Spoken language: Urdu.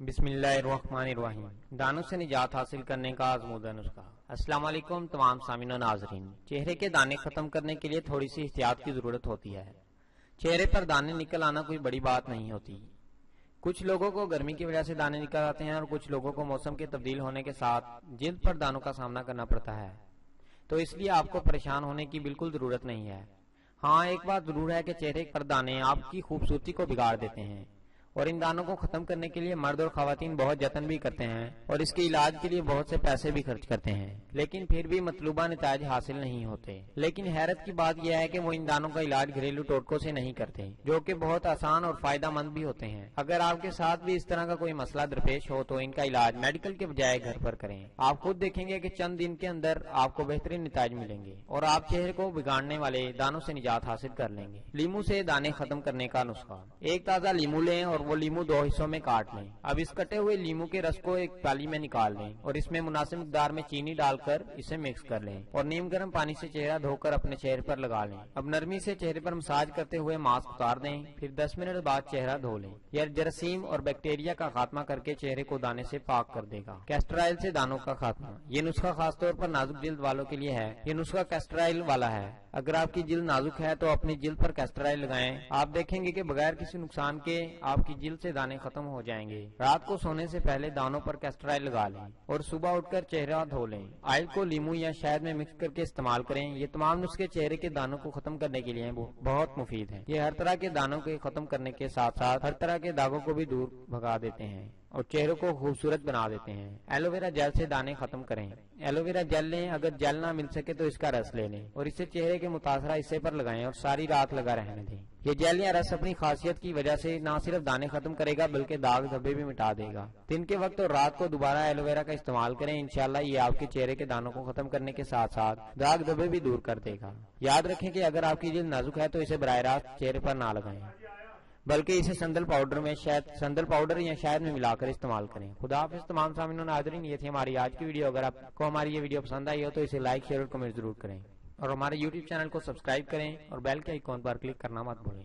بسم اللہ الرحمن الرحیم۔ دانوں سے نجات حاصل کرنے کا آزمودہ نسخہ۔ السلام علیکم تمام سامعین و ناظرین۔ چہرے کے دانے ختم کرنے کے لیے تھوڑی سی احتیاط کی ضرورت ہوتی ہے۔ چہرے پر دانے نکل آنا کوئی بڑی بات نہیں ہوتی۔ کچھ لوگوں کو گرمی کی وجہ سے دانے نکل آتے ہیں اور کچھ لوگوں کو موسم کے تبدیل ہونے کے ساتھ جلد پر دانوں کا سامنا کرنا پڑتا ہے، تو اس لیے آپ کو پریشان ہونے کی بالکل ضرورت نہیں ہے۔ ہاں، ایک بات ضرور ہے کہ چہرے پر دانے آپ کی خوبصورتی کو بگاڑ دیتے ہیں، اور ان دانوں کو ختم کرنے کے لیے مرد اور خواتین بہت جتن بھی کرتے ہیں اور اس کے علاج کے لیے بہت سے پیسے بھی خرچ کرتے ہیں، لیکن پھر بھی مطلوبہ نتائج حاصل نہیں ہوتے۔ لیکن حیرت کی بات یہ ہے کہ وہ ان دانوں کا علاج گھریلو ٹوٹکوں سے نہیں کرتے، جو کہ بہت آسان اور فائدہ مند بھی ہوتے ہیں۔ اگر آپ کے ساتھ بھی اس طرح کا کوئی مسئلہ درپیش ہو تو ان کا علاج میڈیکل کے بجائے گھر پر کریں۔ آپ خود دیکھیں گے کہ چند دن کے اندر آپ کو بہترین نتائج ملیں گے اور آپ چہرے کو بگاڑنے والے دانوں سے نجات حاصل کر لیں گے۔ لیمو سے دانے ختم کرنے کا نسخہ۔ ایک تازہ لیمو لیں اور وہ لیمو 2 حصوں میں کاٹ لیں۔ اب اس کٹے ہوئے لیمو کے رس کو ایک پیالی میں نکال لیں اور اس میں مناسب مقدار میں چینی ڈال کر اسے مکس کر لیں اور نیم گرم پانی سے چہرہ دھو کر اپنے چہرے پر لگا لیں۔ اب نرمی سے چہرے پر مساج کرتے ہوئے ماسک اتار دیں، پھر 10 منٹ بعد چہرہ دھو لیں۔ یہ جراثیم اور بیکٹیریا کا خاتمہ کر کے چہرے کو دانے سے پاک کر دے گا۔ کیسٹر آئل سے دانوں کا خاتمہ۔ یہ نسخہ خاص طور پر نازک جلد والوں کے لیے ہے۔ یہ نسخہ کیسٹر آئل والا ہے۔ اگر آپ کی جلد نازک ہے تو اپنی جلد پر کیسٹر آئل لگائیں، آپ دیکھیں گے کہ بغیر کسی نقصان کے آپ کی جلد سے دانے ختم ہو جائیں گے۔ رات کو سونے سے پہلے دانوں پر کیسٹر آئل لگا لیں اور صبح اٹھ کر چہرہ دھو لیں۔ آئل کو لیمو یا شہد میں مکس کر کے استعمال کریں۔ یہ تمام نسخے چہرے کے دانوں کو ختم کرنے کے لیے بہت مفید ہیں۔ یہ ہر طرح کے دانوں کو ختم کرنے کے ساتھ ساتھ ہر طرح کے داغوں کو بھی دور بھگا دیتے ہیں اور چہروں کو خوبصورت بنا دیتے ہیں۔ ایلو ویرا جیل سے دانے ختم کریں۔ ایلو ویرا جیل لیں، اگر جیل نہ مل سکے تو اس کا رس لے لیں اور اسے چہرے کے متاثرہ حصے پر لگائیں اور ساری رات لگا رہنے دیں۔ یہ جیل یا رس اپنی خاصیت کی وجہ سے نہ صرف دانے ختم کرے گا بلکہ داغ دھبے بھی مٹا دے گا۔ دن کے وقت اور رات کو دوبارہ ایلو ویرا کا استعمال کریں، انشاءاللہ یہ آپ کے چہرے کے دانوں کو ختم کرنے کے ساتھ ساتھ داغ دھبے بھی دور کر دے گا۔ یاد رکھیں کہ اگر آپ کی جلد نازک ہے تو اسے براہ راست چہرے پر نہ لگائیں، بلکہ اسے سندل پاؤڈر یا شہد میں ملا کر استعمال کریں۔ خدا حافظ تمام سامعین و ناظرین، یہ تھی ہماری آج کی ویڈیو۔ اگر آپ کو ہماری یہ ویڈیو پسند آئی ہو تو اسے لائک، شیئر اور کمنٹ ضرور کریں اور ہمارے YouTube چینل کو سبسکرائب کریں اور بیل کے آئیکن پر کلک کرنا مت بھولیں۔